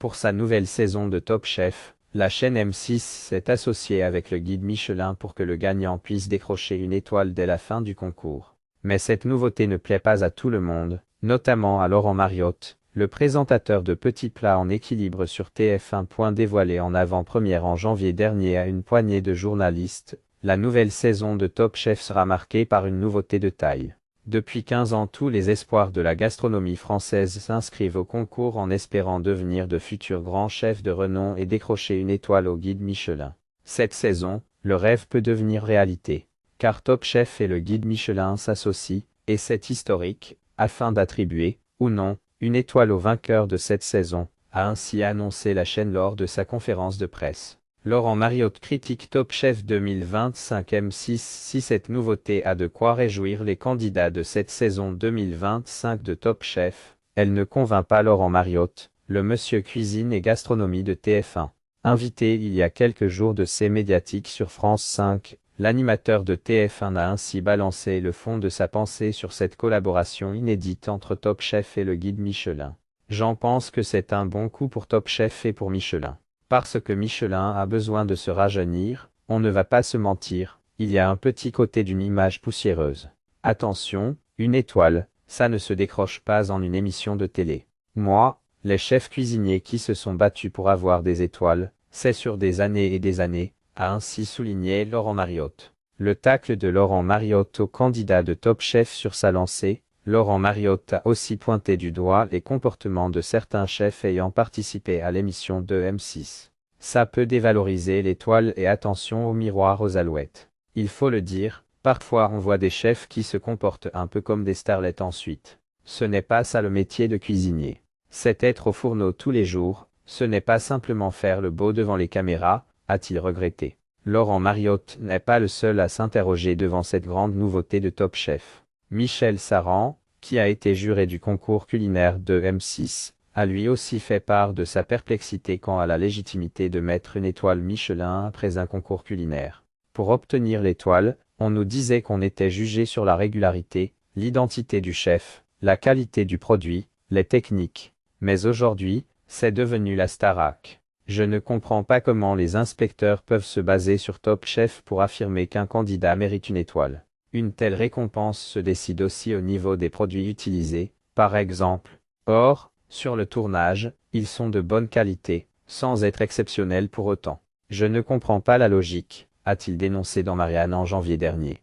Pour sa nouvelle saison de Top Chef, la chaîne M6 s'est associée avec le guide Michelin pour que le gagnant puisse décrocher une étoile dès la fin du concours. Mais cette nouveauté ne plaît pas à tout le monde, notamment à Laurent Mariotte, le présentateur de Petits plats en équilibre sur TF1. Dévoilé en avant-première en janvier dernier à une poignée de journalistes, la nouvelle saison de Top Chef sera marquée par une nouveauté de taille. Depuis 15 ans, tous les espoirs de la gastronomie française s'inscrivent au concours en espérant devenir de futurs grands chefs de renom et décrocher une étoile au guide Michelin. Cette saison, le rêve peut devenir réalité, car Top Chef et le guide Michelin s'associent, et c'est historique, afin d'attribuer, ou non, une étoile au vainqueur de cette saison, a ainsi annoncé la chaîne lors de sa conférence de presse. Laurent Mariotte critique Top Chef 2025 M6. Si cette nouveauté a de quoi réjouir les candidats de cette saison 2025 de Top Chef, elle ne convainc pas Laurent Mariotte, le monsieur cuisine et gastronomie de TF1. Invité il y a quelques jours de C'est médiatique sur France 5, l'animateur de TF1 a ainsi balancé le fond de sa pensée sur cette collaboration inédite entre Top Chef et le guide Michelin. J'en pense que c'est un bon coup pour Top Chef et pour Michelin. Parce que Michelin a besoin de se rajeunir, on ne va pas se mentir, il y a un petit côté d'une image poussiéreuse. Attention, une étoile, ça ne se décroche pas en une émission de télé. Moi, les chefs cuisiniers qui se sont battus pour avoir des étoiles, c'est sur des années et des années, a ainsi souligné Laurent Mariotte. Le tacle de Laurent Mariotte au candidat de Top Chef sur sa lancée. Laurent Mariotte a aussi pointé du doigt les comportements de certains chefs ayant participé à l'émission de M6. Ça peut dévaloriser l'étoile et attention au miroir aux alouettes. Il faut le dire, parfois on voit des chefs qui se comportent un peu comme des starlets ensuite. Ce n'est pas ça le métier de cuisinier. C'est être au fourneau tous les jours, ce n'est pas simplement faire le beau devant les caméras, a-t-il regretté. Laurent Mariotte n'est pas le seul à s'interroger devant cette grande nouveauté de Top Chef. Michel Saran, qui a été juré du concours culinaire de M6, a lui aussi fait part de sa perplexité quant à la légitimité de mettre une étoile Michelin après un concours culinaire. Pour obtenir l'étoile, on nous disait qu'on était jugé sur la régularité, l'identité du chef, la qualité du produit, les techniques. Mais aujourd'hui, c'est devenu la Starac. Je ne comprends pas comment les inspecteurs peuvent se baser sur Top Chef pour affirmer qu'un candidat mérite une étoile. Une telle récompense se décide aussi au niveau des produits utilisés, par exemple. Or, sur le tournage, ils sont de bonne qualité, sans être exceptionnels pour autant. Je ne comprends pas la logique, a-t-il dénoncé dans Marianne en janvier dernier.